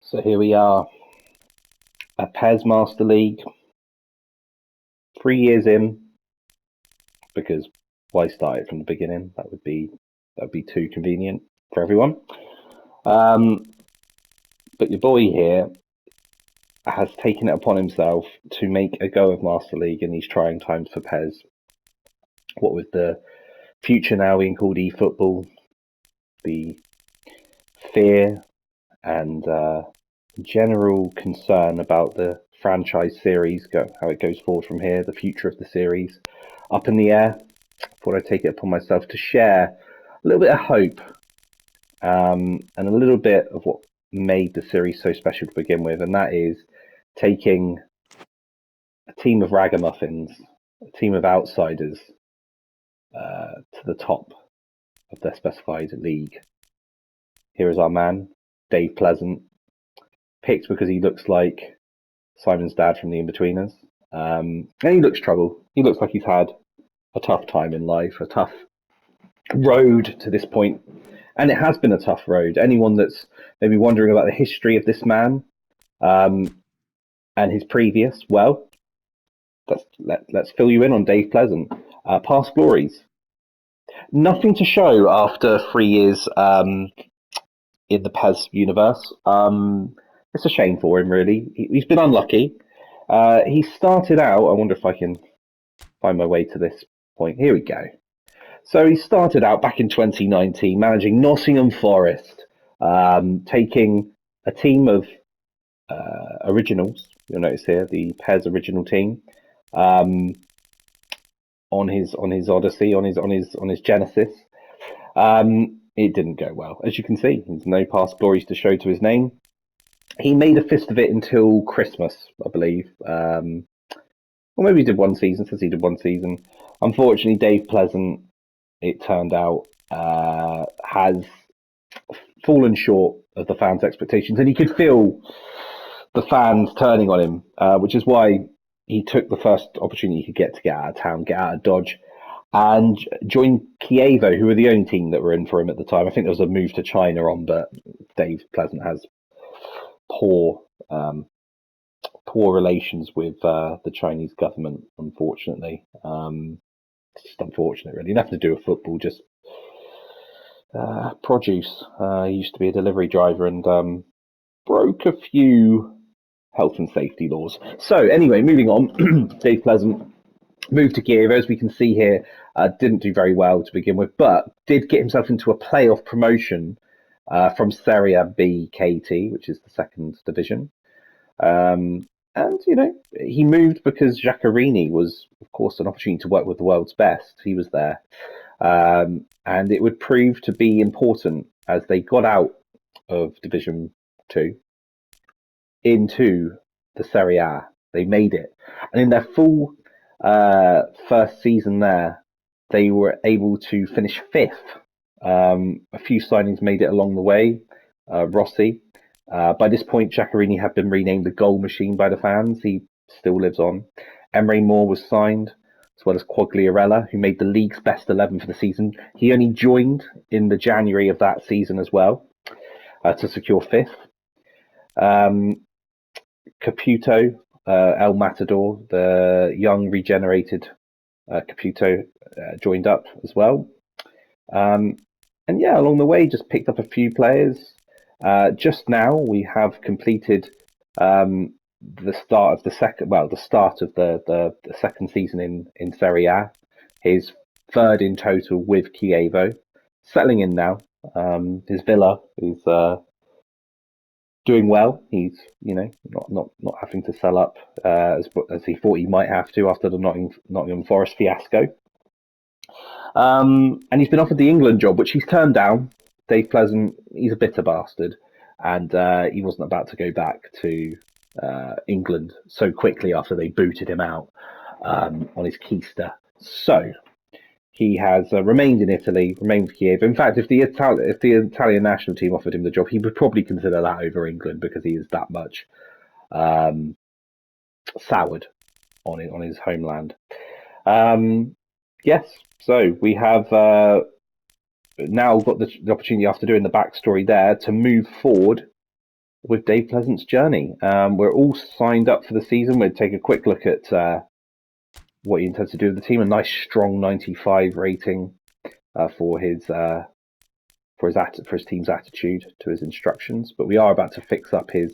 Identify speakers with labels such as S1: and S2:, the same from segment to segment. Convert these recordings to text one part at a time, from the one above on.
S1: So here we are, a PES Master League, 3 years in, because why start it from the beginning? That would be too convenient for everyone. But your boy here has taken it upon himself to make a go of Master League in these trying times for PES. What with the future now being called eFootball, the fear and general concern about the franchise series, how it goes forward from here, the future of the series, up in the air. Thought I'd take it upon myself to share a little bit of hope and a little bit of what made the series so special to begin with, and that is taking a team of ragamuffins, a team of outsiders, to the top of their specified league. Here is our man, Dave Pleasant, picked because he looks like Simon's dad from The Inbetweeners. And he looks trouble. He looks like he's had a tough time in life, a tough road to this point. And it has been a tough road. Anyone that's maybe wondering about the history of this man and his previous, well, let's fill you in on Dave Pleasant. Past glories. Nothing to show after 3 years in the PES universe. It's a shame for him, really. He's been unlucky. He started out, I wonder if I can find my way to this point. Here we go. So he started out back in 2019 managing Nottingham Forest, taking a team of originals. You'll notice here the PES original team on his Odyssey, on his Genesis. It didn't go well, as you can see. There's no past glories to show to his name. He made a fist of it until Christmas, I believe. Or maybe he did one season. Says he did one season. Unfortunately, Dave Pleasant, it turned out, has fallen short of the fans' expectations, and he could feel the fans turning on him, which is why he took the first opportunity he could get out of town, get out of Dodge, and joined Chievo, who were the only team that were in for him at the time. I think there was a move to China on, but Dave Pleasant has poor relations with the Chinese government, unfortunately. It's just unfortunate, really. Nothing to do with football, just produce. He used to be a delivery driver and broke a few health and safety laws. So anyway, moving on, Dave Pleasant moved to Chievo, as we can see here. Didn't do very well to begin with, but did get himself into a playoff promotion from Serie B KT, which is the second division. And, he moved because Giaccherini was, of course, an opportunity to work with the world's best. He was there. And it would prove to be important as they got out of Division 2 into the Serie A. They made it. And in their full first season there, they were able to finish fifth. A few signings made it along the way. Rossi. By this point, Giaccherini had been renamed the goal machine by the fans. He still lives on. Emre Moore was signed, as well as Quagliarella, who made the league's best 11 for the season. He only joined in the January of that season as well to secure fifth. Caputo, El Matador, the young regenerated Caputo, joined up as well. And yeah, along the way, just picked up a few players. Just now, we have completed the start of the second season in Serie A. His third in total with Chievo. Settling in now. His Villa is doing well. He's not having to sell up as he thought he might have to after the Nottingham Forest fiasco. And he's been offered the England job, which he's turned down. Dave Pleasant, he's a bitter bastard, and he wasn't about to go back to England so quickly after they booted him out on his keister. So he has remained in Italy, remained with Chievo. In fact, if the Italian national team offered him the job, he would probably consider that over England because he is that much soured on his homeland. Yes, so we have now got the opportunity, after doing the backstory there, to move forward with Dave Pleasant's journey. We're all signed up for the season. We'll take a quick look at what he intends to do with the team. A nice strong 95 rating for his team's attitude to his instructions. But we are about to fix up his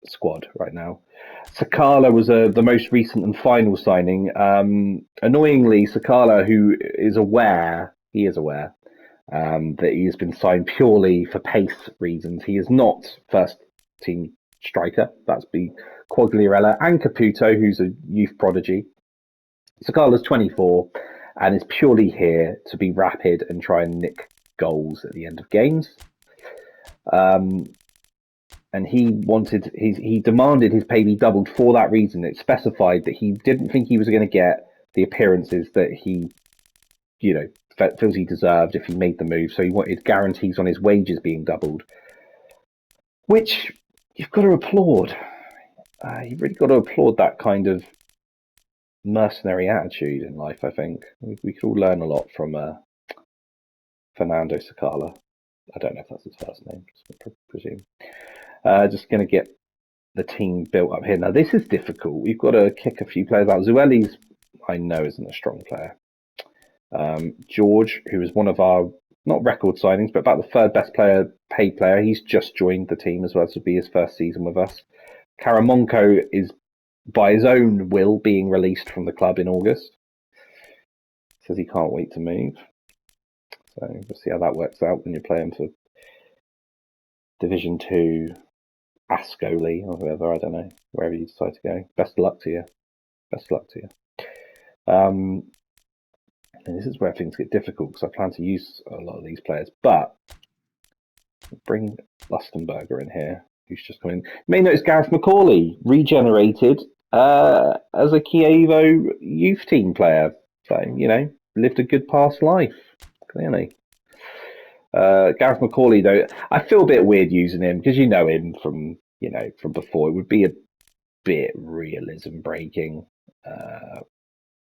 S1: squad right now. Sakala was the most recent and final signing. Annoyingly, Sakala, who is aware, that he has been signed purely for pace reasons. He is not first team striker. That's be Quagliarella and Caputo, who's a youth prodigy. Sakala's 24 and is purely here to be rapid and try and nick goals at the end of games. And he demanded his pay be doubled for that reason. It specified that he didn't think he was going to get the appearances that he, feels he deserved if he made the move. So he wanted guarantees on his wages being doubled, which you've got to applaud. You've really got to applaud that kind of mercenary attitude in life. I think we could all learn a lot from Fernando Sakala. I don't know if that's his first name, just presume. Just going to get the team built up here. Now, this is difficult. We've got to kick a few players out. Zueli's, I know, isn't a strong player. George, who is one of our, not record signings, but about the third best paid player, he's just joined the team as well. This will be his first season with us. Karamonko is, by his own will, being released from the club in August. Says he can't wait to move. So we'll see how that works out when you're playing for Division 2, Ascoli, or whoever, I don't know, wherever you decide to go. Best of luck to you. And this is where things get difficult because I plan to use a lot of these players, but bring Lustenberger in here, who's just come in. You may notice Gareth McCauley regenerated as a Chievo youth team player. So, lived a good past life, clearly. Gareth McCauley, though, I feel a bit weird using him because you know him from before. It would be a bit realism breaking.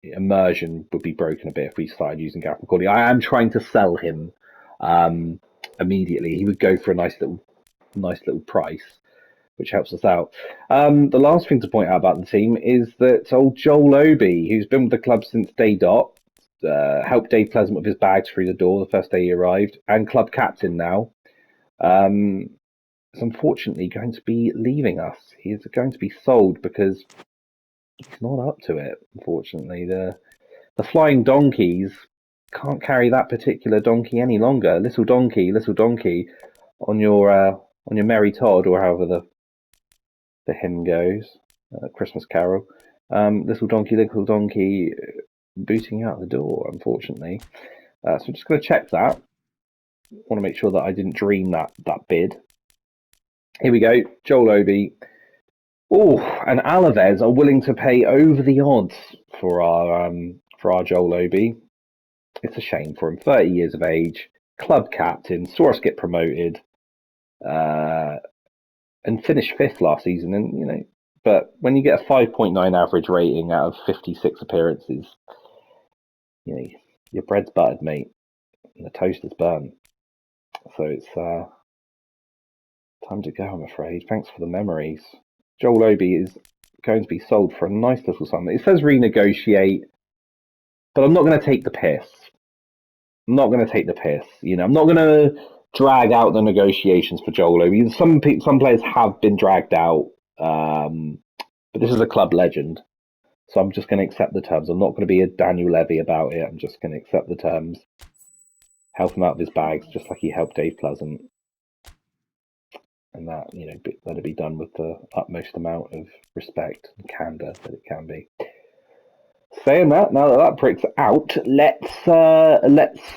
S1: Immersion would be broken a bit if we started using Gareth McCauley. I am trying to sell him immediately. He would go for a nice little price, which helps us out. The last thing to point out about the team is that old Joel Obi, who's been with the club since day dot, helped Dave Pleasant with his bags through the door the first day he arrived, and club captain now, is unfortunately going to be leaving us. He is going to be sold because he's not up to it, unfortunately. The flying donkeys can't carry that particular donkey any longer. Little donkey, on your merry Todd, or however the hymn goes, Christmas carol. Little donkey, booting out the door, unfortunately. So I'm just going to check that. Want to make sure that I didn't dream that bid. Here we go, Joel Obi. Oh, and Alaves are willing to pay over the odds for our Joel Obi. It's a shame for him. 30 years of age, club captain, saw us get promoted, and finished 5th last season. And but when you get a 5.9 average rating out of 56 appearances, your bread's buttered, mate, and the toast is burnt. So it's time to go, I'm afraid. Thanks for the memories. Joel Obi is going to be sold for a nice little sum. It says renegotiate, but I'm not going to take the piss. I'm not going to drag out the negotiations for Joel Obi. Some players have been dragged out, but this is a club legend. So I'm just going to accept the terms. I'm not going to be a Daniel Levy about it. I'm just going to accept the terms. Help him out of his bags, just like he helped Dave Pleasant. And that, let it be done with the utmost amount of respect and candour that it can be. Saying that, now that prick's out, let's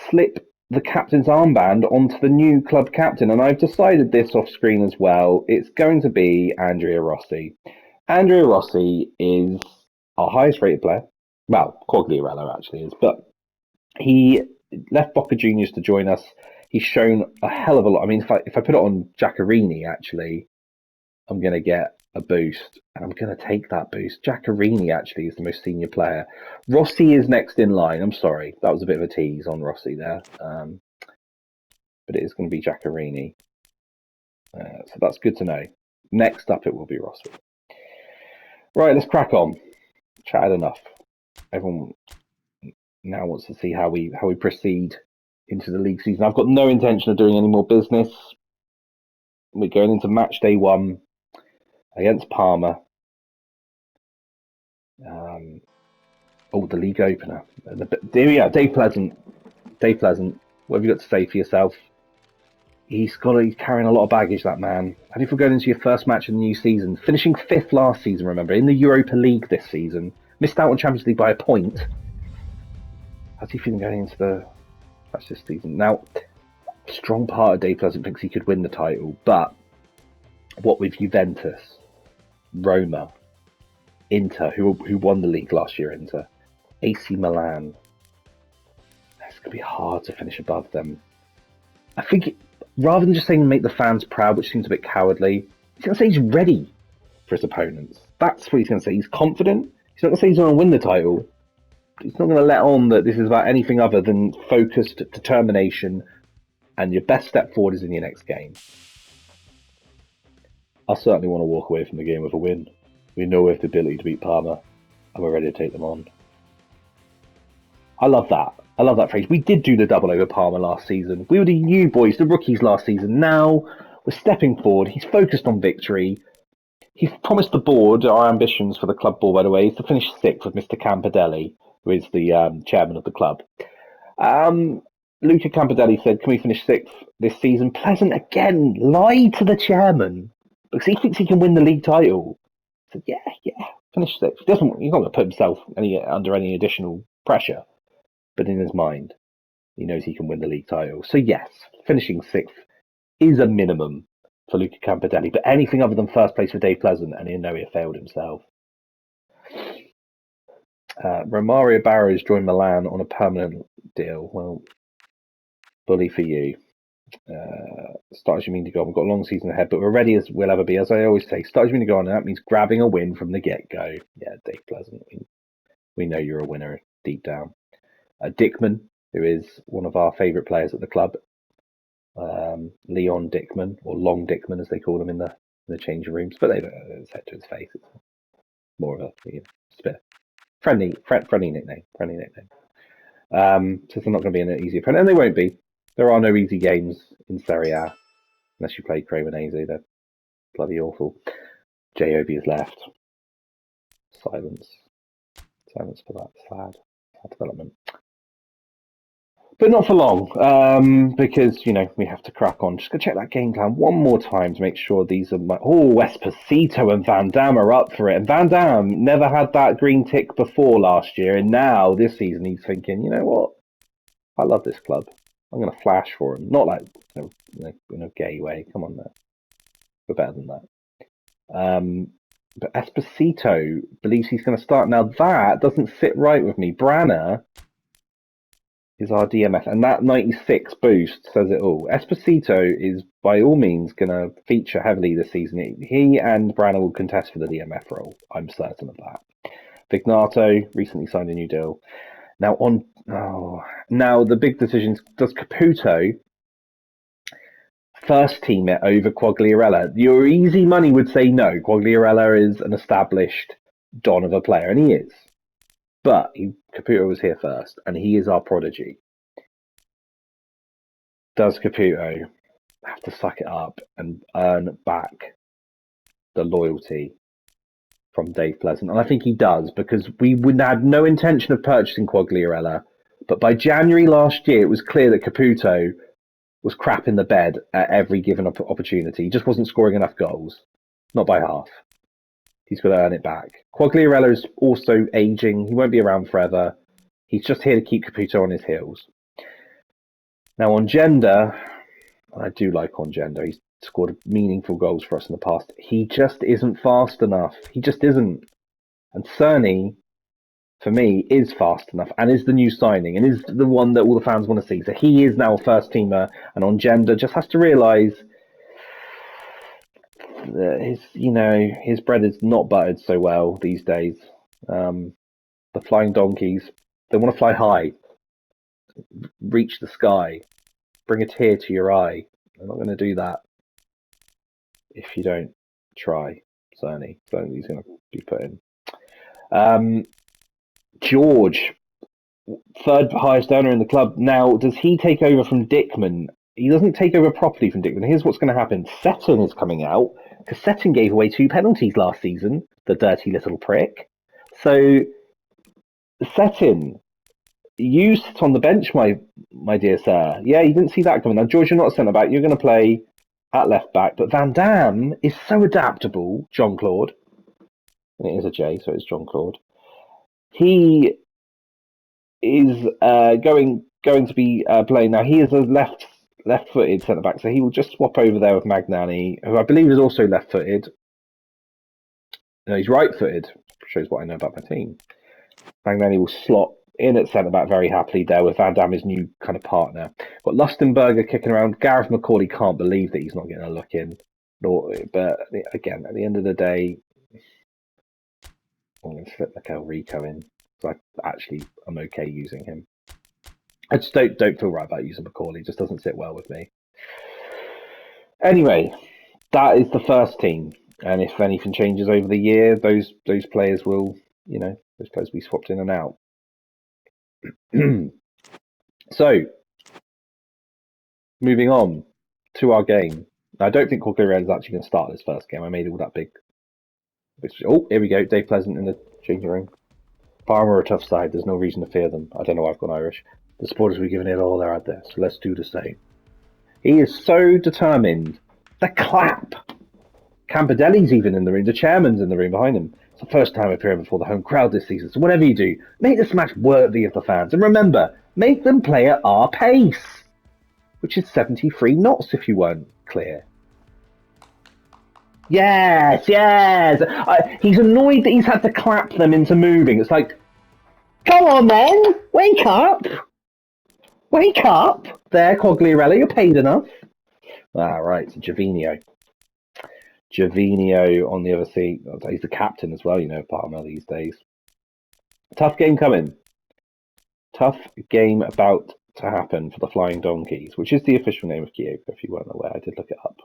S1: slip the captain's armband onto the new club captain. And I've decided this off screen as well. It's going to be Andrea Rossi. Andrea Rossi is our highest rated player. Well, Quagliarella actually is, but he left Boca Juniors to join us. He's shown a hell of a lot. I mean, if I put it on Giaccherini, actually, I'm going to get a boost, and I'm going to take that boost. Giaccherini actually is the most senior player. Rossi is next in line. I'm sorry, that was a bit of a tease on Rossi there. but it is going to be Giacorini. So that's good to know. Next up, it will be Rossi. Right, let's crack on. Chatted enough. Everyone now wants to see how we proceed into the league season. I've got no intention of doing any more business. We're going into match day 1 against Parma. The league opener. Dave Pleasant. Dave Pleasant. What have you got to say for yourself? He's carrying a lot of baggage, that man. And if we're going into your first match of the new season, finishing 5th last season, remember, in the Europa League this season, missed out on Champions League by a point. How's he feeling going into the match this season? Now, strong part of Dave Pleasant thinks he could win the title, but what with Juventus, Roma, Inter, who won the league last year, Inter, AC Milan, it's going to be hard to finish above them. I think rather than just saying make the fans proud, which seems a bit cowardly, he's going to say he's ready for his opponents. That's what he's going to say. He's confident. He's not going to say he's going to win the title. He's not going to let on that this is about anything other than focused determination, and your best step forward is in your next game. I certainly want to walk away from the game with a win. We know we have the ability to beat Parma, and we're ready to take them on. I love that. I love that phrase. We did do the double over Parma last season. We were the new boys, the rookies last season. Now we're stepping forward. He's focused on victory. He's promised the board, our ambitions for the club board, by the way, is to finish 6th with Mr. Campidelli, who is the chairman of the club. Luca Campidelli said, can we finish 6th this season? Pleasant, again, lied to the chairman because he thinks he can win the league title. He said, yeah, finish 6th. He's not going to put himself under any additional pressure. But in his mind, he knows he can win the league title. So yes, finishing 6th is a minimum for Luca Campidelli. But anything other than first place for Dave Pleasant, and he'll know he failed himself. Romario Barros joined Milan on a permanent deal. Well, bully for you. Start as you mean to go on. We've got a long season ahead, but we're ready as we'll ever be. As I always say, start as you mean to go on, and that means grabbing a win from the get-go. Yeah, Dave Pleasant, we know you're a winner deep down. Dickman, who is one of our favourite players at the club, Leon Dickman, or Long Dickman as they call him in the changing rooms, but they don't say it to his face. It's more of a friendly nickname. So it's not going to be an easy opponent, and they won't be. There are no easy games in Serie A unless you play Cremonese. They're bloody awful. Job is left. Silence for that sad development. But not for long, because, we have to crack on. Just go check that game plan one more time to make sure these are Esposito and Van Dam are up for it. And Van Dam never had that green tick before last year, and now this season he's thinking, you know what? I love this club. I'm going to flash for him. Not like in a gay way. Come on now. We're better than that. But Esposito believes he's going to start. Now that doesn't sit right with me. Branner is our DMF, and that 96 boost says it all. Esposito is by all means going to feature heavily this season. He and Branner will contest for the DMF role. I'm certain of that. Vignato recently signed a new deal. Now the big decisions: does Caputo first team it over Quagliarella? Your easy money would say no. Quagliarella is an established don of a player, and he is. But Caputo was here first, and he is our prodigy. Does Caputo have to suck it up and earn back the loyalty from Dave Pleasant? And I think he does, because we would have no intention of purchasing Quagliarella. But by January last year, it was clear that Caputo was crap in the bed at every given opportunity. He just wasn't scoring enough goals. Not by half. He's got to earn it back. Quagliarella is also aging. He won't be around forever. He's just here to keep Caputo on his heels. Now, on Gender, I do like on Gender. He's scored meaningful goals for us in the past. He just isn't fast enough. He just isn't. And Cerny, for me, is fast enough and is the new signing and is the one that all the fans want to see. So he is now a first teamer, and on Gender just has to realise his bread is not buttered so well these days. The flying donkeys, they want to fly high, reach the sky. bring a tear to your eye. I'm not going to do that if you don't try, Cerny. So he's going to be put in. George, third highest earner in the club. Now, does he take over from Dickman? He doesn't take over properly from Dickman. Here's what's going to happen. Setton is coming out, because Setton gave away 2 penalties last season, the dirty little prick. So, Setton, you sit on the bench, my dear sir. Yeah, you didn't see that coming. Now, George, you're not a centre-back. You're going to play at left-back. But Van Damme is so adaptable, Jean-Claude. And it is a J, so it's Jean-Claude. He is going to be playing now. He is a left-footed centre back, so he will just swap over there with Magnani, who I believe is also left-footed. No, he's right-footed. Shows what I know about my team. Magnani will slot in at centre back very happily there with Van Damme, his new kind of partner. Got Lustenberger kicking around. Gareth McCauley can't believe that he's not getting a look in. But again, at the end of the day, I'm going to slip Mikel Rico in. So I'm okay using him. I just don't feel right about using McCauley. It just doesn't sit well with me. Anyway, that is the first team. And if anything changes over the year, those players will, those players will be swapped in and out. So, moving on to our game. I don't think Corguera is actually going to start this first game. I made all that big. Oh, here we go. Dave Pleasant in the changing room. Parma are a tough side. There's no reason to fear them. I don't know why I've gone Irish. The supporters were giving it all they're at there, so let's do the same. He is so determined. The clap! Camperdelli's even in the room. The chairman's in the room behind him. It's the first time appearing before the home crowd this season, so whatever you do, make this match worthy of the fans. And remember, make them play at our pace, which is 73 knots if you weren't clear. Yes! He's annoyed that he's had to clap them into moving. It's like, come on then! Wake up! Wake up! There, Quagliarella, you're paid enough. Right, so Javinho on the other seat. He's the captain as well, Parma these days. Tough game coming. Tough game about to happen for the Flying Donkeys, which is the official name of Chievo, if you weren't aware. I did look it up.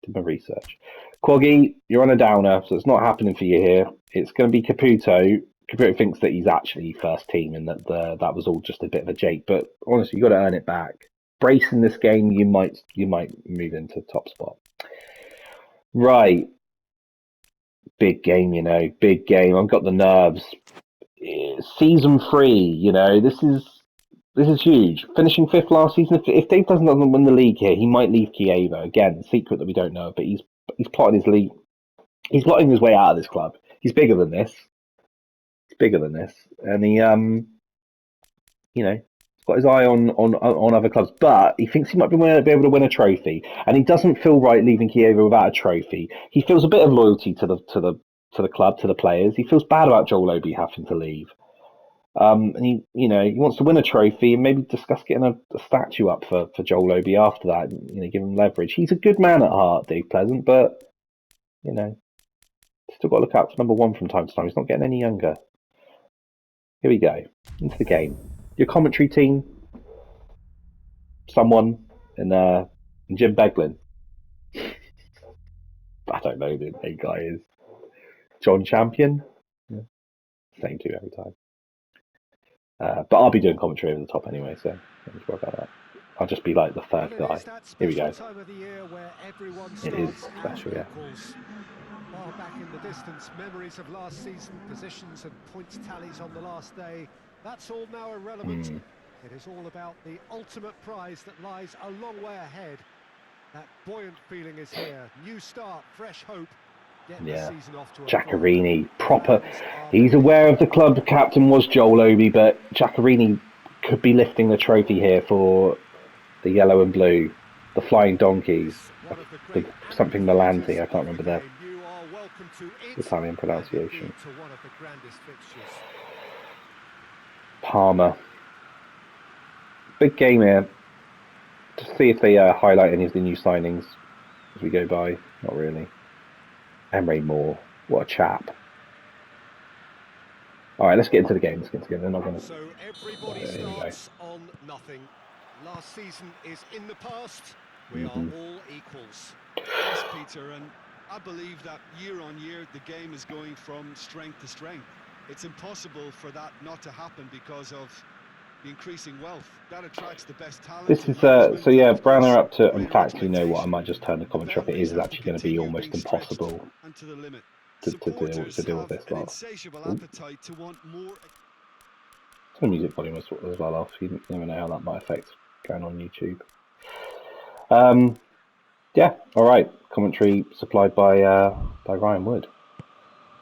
S1: Did my research. Quaggy, you're on a downer, so it's not happening for you here. It's going to be Caputo. Caputo thinks that he's actually first team and that that was all just a bit of a jake. But honestly, you've got to earn it back. Brace in this game, you might move into top spot. Right. Big game, big game. I've got the nerves. Season 3, this is huge. Finishing 5th last season. If Dave doesn't win the league here, he might leave Chievo. Again, secret that we don't know, but he's plotting his league. He's plotting his way out of this club. He's bigger than this. And he got his eye on other clubs, but he thinks he might be able to win a trophy, and he doesn't feel right leaving Chievo without a trophy. He feels a bit of loyalty to the club, to the players. He feels bad about Joel Obi having to leave. And he wants to win a trophy and maybe discuss getting a statue up for Joel Obi after that. Give him leverage. He's a good man at heart, Dave Pleasant, but still got to look out for number 1 from time to time. He's not getting any younger. Here we go into the game. Your commentary team, someone in Jim Beglin. I don't know who the guy is. John Champion. Yeah. Same two every time. But I'll be doing commentary over the top anyway, so don't need to worry about that. I'll just be like the third guy. Here we go. It is special, yeah.
S2: Far back in the distance, memories of last season, positions and points tallies on the last day. That's all now irrelevant. It is all about the ultimate prize that lies a long way ahead. That buoyant feeling is here. New start, fresh hope.
S1: Yeah, Giaccherini, proper. He's aware of the club captain was Joel Obi, but Giaccherini could be lifting the trophy here for the yellow and blue, the Flying Donkeys, something Melanzi. I can't remember the Italian pronunciation. Parma. Big game here. To see if they highlight any of the new signings as we go by. Not really. Emre Moore, what a chap. Alright, let's get into the game. They're not going to...
S2: So everybody starts on nothing. Last season is in the past. We are all equals.
S3: Yes, Peter, and I believe that year on year the game is going from strength to strength. It's impossible for that not to happen because of the increasing wealth. That attracts the best talent
S1: This
S3: and
S1: is so
S3: management and,
S1: yeah,
S3: of course,
S1: Browner up to. In
S3: greater
S1: fact, you know what? I
S3: expectation.
S1: might just turn the
S3: The
S1: commentary off. It
S3: boundaries
S1: is
S3: have to
S1: actually going to be
S3: continue being
S1: almost
S3: stretched
S1: impossible
S3: and to the limit.
S1: to
S3: Supporters
S1: deal with
S3: have
S1: this
S3: an
S1: lot.
S3: insatiable
S1: Ooh.
S3: appetite to want more.
S1: Turn the music volume as well off. You never know how that might affect going on YouTube. Yeah, all right. Commentary supplied by Ryan Wood.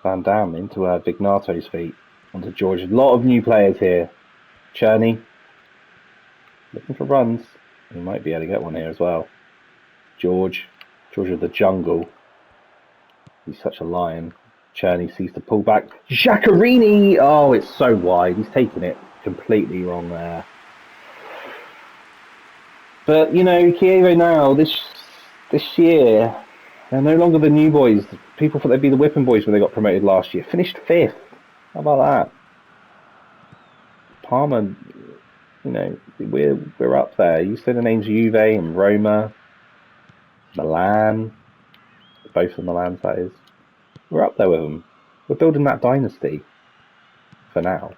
S1: Van Dam into Vignato's feet onto George. A lot of new players here. Cherney looking for runs. He might be able to get one here as well. George of the jungle. He's such a lion. Cherney sees the pullback. Giaccherini! Oh, it's so wide. He's taking it completely wrong there. But, you know, Chievo now, this year, they're no longer the new boys. People thought they'd be the whipping boys when they got promoted last year. Finished 5th. How about that? Parma, you know, we're up there. You say the names Juve and Roma, Milan, both the Milans, that is. We're up there with them. We're building that dynasty for now.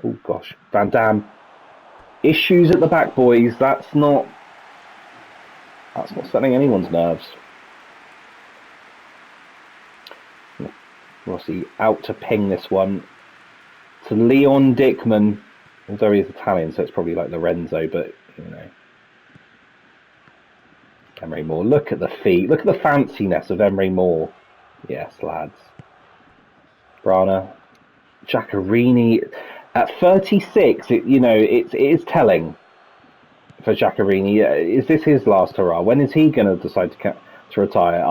S1: Oh gosh, Van Dam. Issues at the back, boys. That's not settling anyone's nerves. Rossi out to ping this one to Leon Dickman. Although he is Italian, so it's probably like Lorenzo, but you know. Emery Moore. Look at the feet. Look at the fanciness of Emery Moore. Yes, lads. Brana. Giaccherini. At 36, it is telling for Giaccherini. Is this his last hurrah? When is he going to decide to retire?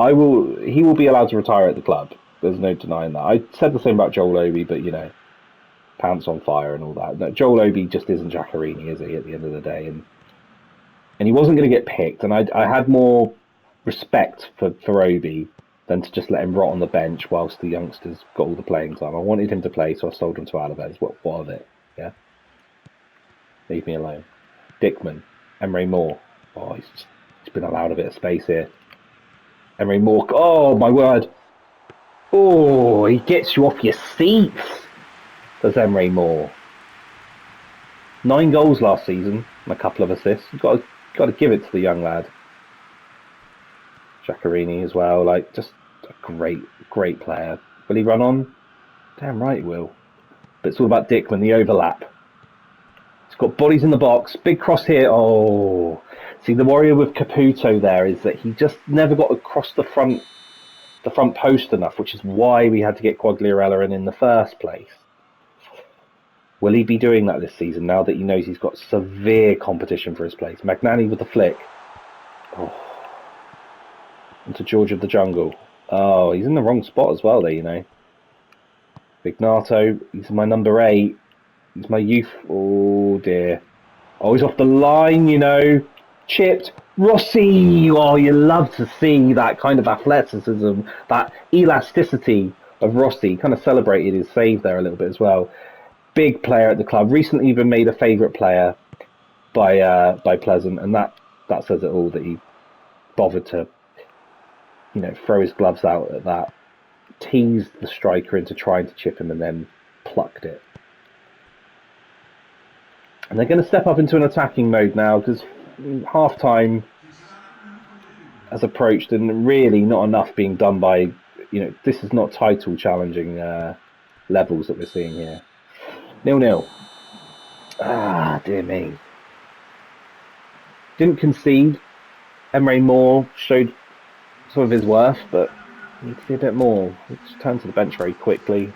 S1: He will be allowed to retire at the club. There's no denying that. I said the same about Joel Obi, but you know, pants on fire and all that. No, Joel Obi just isn't Giaccherini, is he? At the end of the day, and he wasn't going to get picked. And I had more respect for Obi than to just let him rot on the bench whilst the youngsters got all the playing time. I wanted him to play, so I sold him to Alaves. What of it? Yeah, leave me alone. Dickman, Emery Moore. Oh, he's been allowed a bit of space here. Emery Moore. Oh my word! Oh, he gets you off your seats. Does Emery Moore? 9 goals last season and a couple of assists. You've got to give it to the young lad. Giaccherini as well, like just a great player. Will he run on? Damn right he will. But it's all about Dickman, the overlap. He's got bodies in the box, big cross here. Oh, see the worry with Caputo there is that he just never got across the front post enough, which is why we had to get Quagliarella in the first place. Will he be doing that this season now that he knows he's got severe competition for his place? Magnani with the flick. Oh. Into George of the Jungle. Oh, he's in the wrong spot as well there, you know. Vignato, he's my number 8. He's my youth. Oh, dear. Oh, he's off the line, you know. Chipped. Rossi! Oh, you love to see that kind of athleticism, that elasticity of Rossi. Kind of celebrated his save there a little bit as well. Big player at the club. Recently been made a favourite player by Pleasant, and that says it all, that he bothered to, you know, throw his gloves out at that, teased the striker into trying to chip him and then plucked it. And they're going to step up into an attacking mode now because half-time has approached and really not enough being done by, you know, this is not title challenging levels that we're seeing here. 0-0. Ah, dear me. Didn't concede. Emery Moore showed some of his worth, but need to see a bit more. Let's turn to the bench very quickly.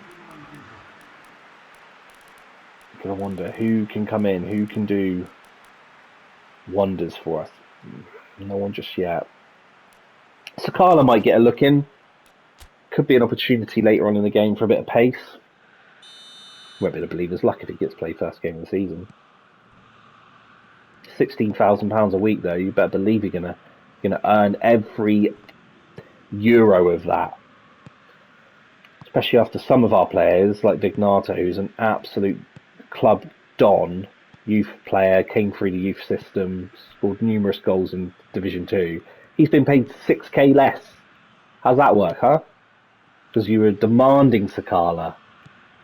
S1: I'm going to wonder who can come in, who can do wonders for us. No one just yet. Sakala might get a look in. Could be an opportunity later on in the game for a bit of pace. Won't be able to believe his luck if he gets played first game of the season. £16,000 a week though. You better believe you're gonna earn every euro of that. Especially after some of our players, like Vignato, who's an absolute club don, youth player, came through the youth system, scored numerous goals in Division 2. He's been paid 6k less. How's that work, huh? Because you were demanding Sakala.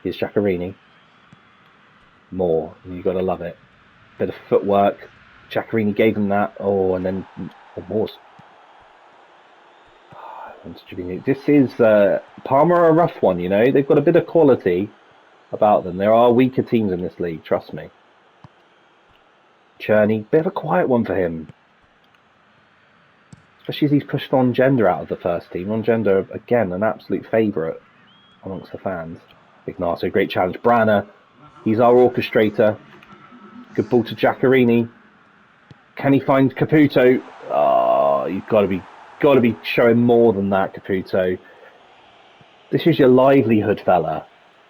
S1: Here's Giaccherini. More. You got to love it. Bit of footwork. Giaccherini gave him that. Oh, and then more. This is Parma, a rough one, you know. They've got a bit of quality about them. There are weaker teams in this league, trust me. Cherney, bit of a quiet one for him. Especially as he's pushed on Gender out of the first team. On Gender, again, an absolute favourite amongst the fans. Ignacio, great challenge. Branner, he's our orchestrator. Good ball to Giaccherini. Can he find Caputo? Oh, you've got to be showing more than that, Caputo. This is your livelihood, fella.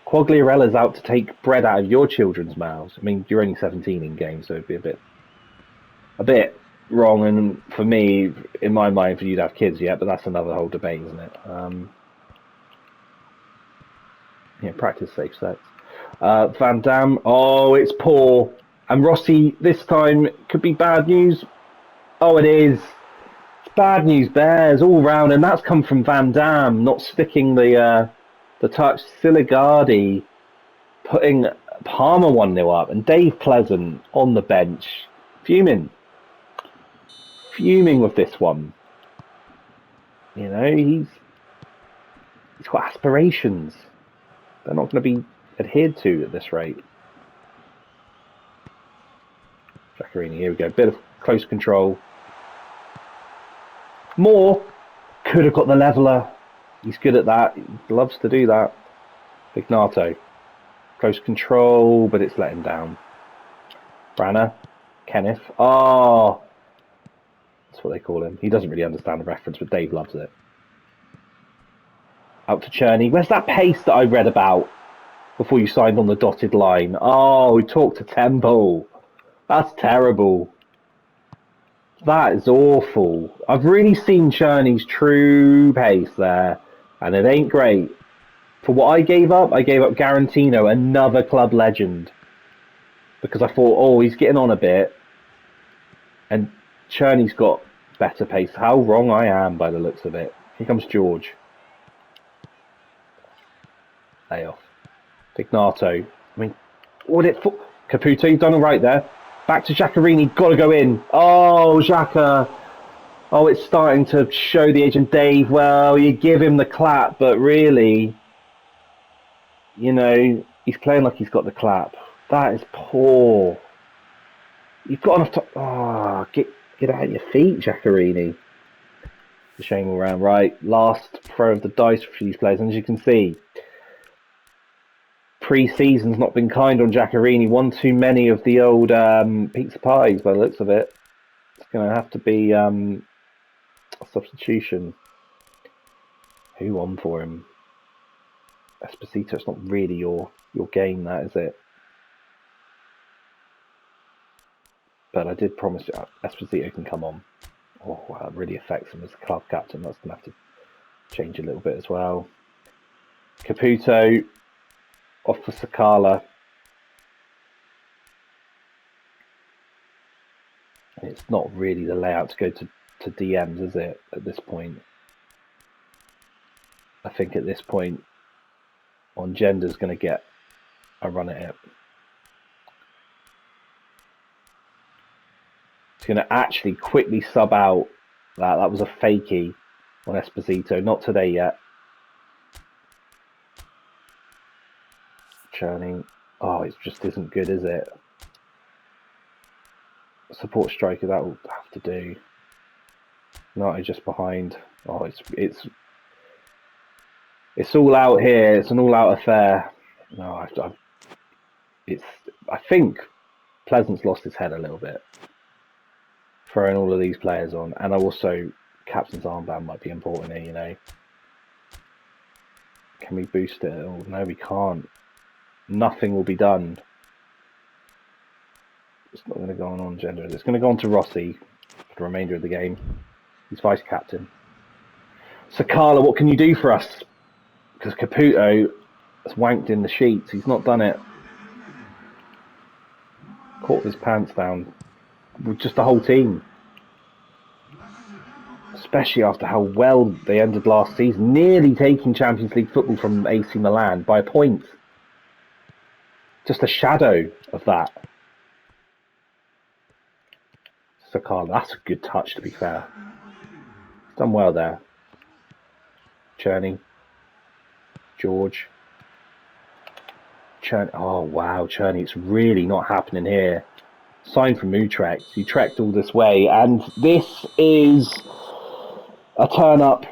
S1: Quagliarella's out to take bread out of your children's mouths. I mean, you're only 17 in game, so it'd be a bit wrong, and for me, in my mind, for you to have kids yet, but that's another whole debate, isn't it? Yeah, practice safe sex. Van Dam, oh, it's poor. And Rossi, this time, could be bad news. Oh, it is. It's bad news bears all round, and that's come from Van Dam, not sticking the touch. Siligardi putting Palmer 1-0 up, and Dave Pleasant on the bench, fuming with this one. You know, he's got aspirations. They're not going to be adhered to at this rate. Giaccherini, here we go. Bit of close control. Moore could have got the leveller. He's good at that. He loves to do that. Ignato. Close control, but it's let him down. Branner. Kenneth. Oh, that's what they call him. He doesn't really understand the reference, but Dave loves it. Out to Cherney. Where's that pace that I read about before you signed on the dotted line? Oh, we talked to Temple. That's terrible. That is awful. I've really seen Cherney's true pace there, and it ain't great. For what I gave up Garantino, another club legend. Because I thought, oh, he's getting on a bit. And Cherney's got better pace. How wrong I am by the looks of it. Here comes George. Lay off. Ignato. I mean, what it for? Caputo, you've done all right there. Back to Giaccherini. Got to go in. Oh, Xhaka. Oh, it's starting to show the agent Dave. Well, you give him the clap, but really, you know, he's playing like he's got the clap. That is poor. You've got enough to... Oh, get out of your feet, Giaccherini. It's a shame all round. Right, last throw of the dice for these players. And as you can see, pre-season's not been kind on Giaccherini. One too many of the old pizza pies by the looks of it. It's going to have to be a substitution. Who on for him? Esposito, it's not really your game, that, is it? But I did promise you Esposito can come on. Oh, wow, that really affects him as a club captain. That's going to have to change a little bit as well. Caputo off for Sakala. It's not really the layout to go to DMs, is it, at this point? I think at this point, on Gender's going to get a run at it. It's going to actually quickly sub out that. That was a fakie on Esposito. Not today yet. Churning. Oh, it just isn't good, is it? Support striker, that will have to do. Not just behind. Oh, it's all out here. It's an all-out affair. No, I think Pleasant's lost his head a little bit, throwing all of these players on, and also captain's armband might be important here. You know, can we boost it? Oh, no, we can't. Nothing will be done. It's not going to go on Gender. It's going to go on to Rossi for the remainder of the game. He's vice captain. Sakala, what can you do for us? Because Caputo has wanked in the sheets. He's not done it. caught his pants down with just the whole team. Especially after how well they ended last season, nearly taking Champions League football from AC Milan by a point. Just a shadow of that. Sakala, that's a good touch, to be fair. Done well there. Cherney. George. Cherney. Oh, wow, Cherney, it's really not happening here. Sign from Utrecht. He trekked all this way, and this is a turn up.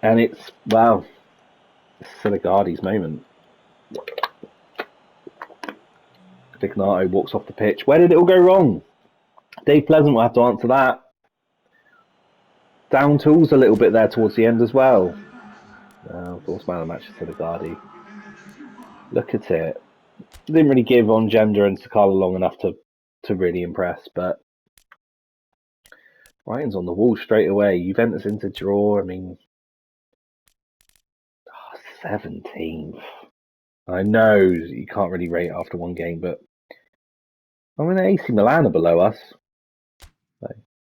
S1: And it's, wow, Siligardi's moment. Dignato walks off the pitch. Where did it all go wrong? Dave Pleasant will have to answer that. Down tools a little bit there towards the end as well. Of course, man of the match is Siligardi. Look at it. Didn't really give on Gender and Sakala long enough to really impress, but Brighton's on the wall straight away. Juventus into draw. I mean, 17th. I know you can't really rate after one game, but I mean, AC Milan are below us.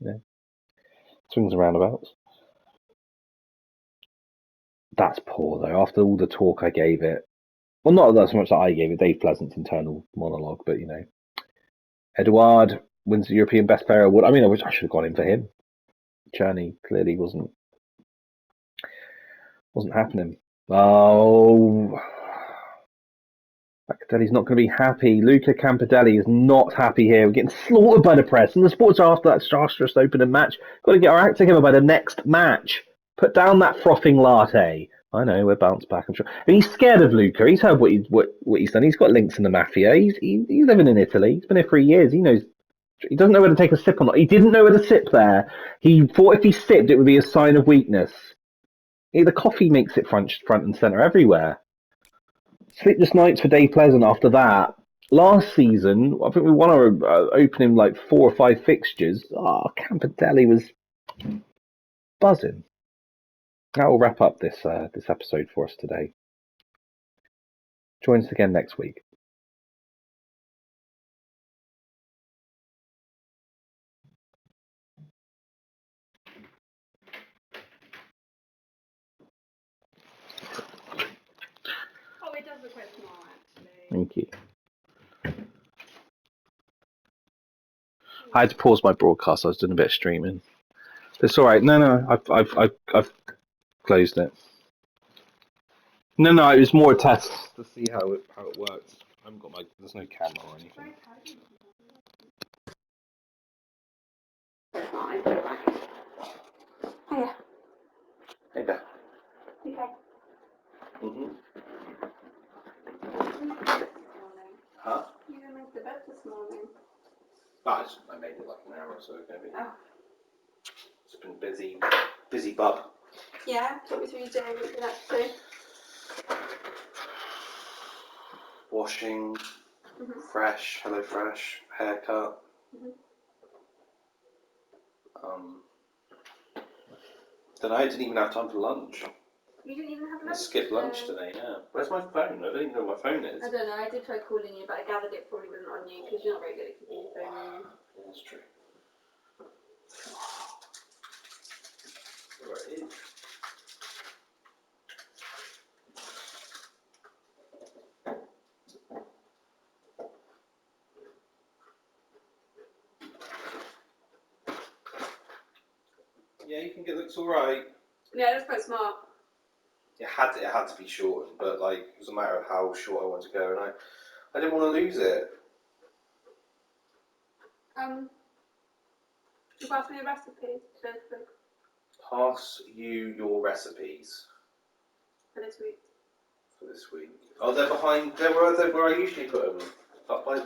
S1: So, swings and roundabouts. That's poor though. After all the talk I gave it, well, not that so much that I gave it. Dave Pleasant's internal monologue, but Eduard wins the European Best Player Award. I mean, I wish I should have gone in for him. Cherney clearly wasn't happening. Oh, Campanelli's not going to be happy. Luca Campanelli is not happy here. We're getting slaughtered by the press, and the sports are after that disastrous opening match. Got to get our act together by the next match. Put down that frothing latte. I know, we're bounced back, I'm sure. And he's scared of Luca. He's heard what he's done. He's got links in the mafia. He's living in Italy. He's been here 3 years. He knows. He doesn't know where to take a sip or not. He didn't know where to sip there. He thought if he sipped, it would be a sign of weakness. The coffee makes it front and centre everywhere. Sleepless nights for Dave Pleasant after that. Last season, I think we won our opening 4 or 5 fixtures. Campanelli was buzzing. That will wrap up this episode for us today. Join us again next week.
S4: Oh, it does look quite small, actually.
S1: Thank you. I had to pause my broadcast. I was doing a bit of streaming. It's all right. No, I've closed it. No, it was more a test to see how it works. I haven't got there's no camera or anything.
S4: Hiya.
S1: Hey there.
S4: Okay.
S1: Mhm.
S4: You made the bed this morning.
S1: Huh?
S4: You made the bed this morning.
S1: I made it like an hour or so ago.
S4: Oh.
S1: It's been busy bub.
S4: Yeah, talk me through your day, what you've been up to.
S1: Washing, fresh, hello fresh, haircut. Then I didn't even have time for lunch.
S4: You didn't even have
S1: I
S4: lunch?
S1: skipped lunch today, yeah. Where's my phone? I don't even know where my phone is.
S4: I don't know, I did try calling you, but I gathered it probably wasn't on you, because you're not very good at keeping your phone on you.
S1: Yeah, that's true. Where it is. Yeah, you think it looks alright.
S4: Yeah, that's quite smart.
S1: It had to be shortened, but it was a matter of how short I wanted to go, and I didn't want to lose it.
S4: You pass me a recipe
S1: Pass you your recipes
S4: for this week.
S1: for this week. Oh, they're behind. They're where I usually put them,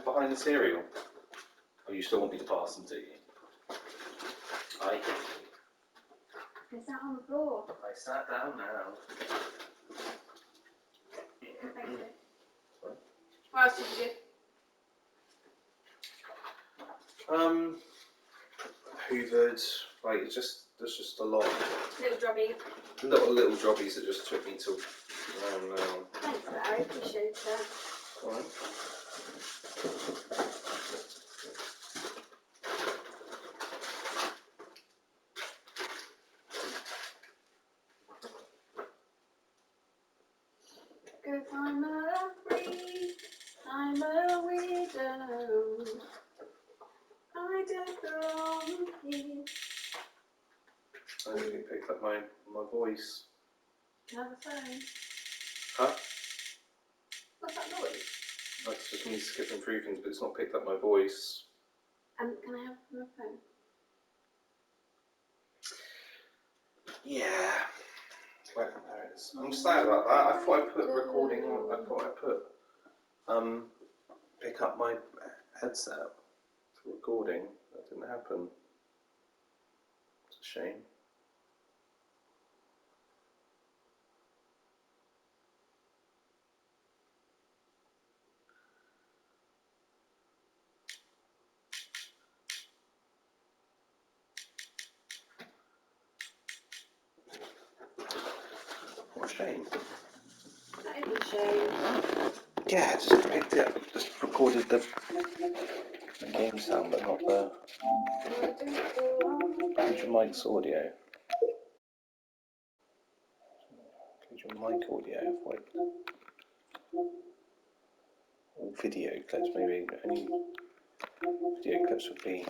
S1: behind the cereal. Oh, you still want me to pass them to you? I get you.
S4: Is that on the floor?
S1: I sat down now.
S4: Thank you. What else did you do?
S1: Hoovered. There's just a lot.
S4: Little drobby.
S1: Little jobbies that just took me to.
S4: Thanks for that, I appreciate that.
S1: Alright.
S4: Cause I'm a free, I'm a widow. I don't belong here.
S1: I think it picked up my voice.
S4: Another phone.
S1: Huh?
S4: What's that noise?
S1: That's just me skipping through things, but it's not picked up my voice.
S4: Can I have my phone?
S1: Yeah. Wait, there it is. I'm sad about that. I thought I put recording on. I thought I put pick up my headset for recording. That didn't happen. It's a shame. What a shame.
S4: That is a shame.
S1: Yeah, just picked it up. Just recorded the game sound, but not the mic's audio. Your mic audio, like all video clips, maybe any video clips would be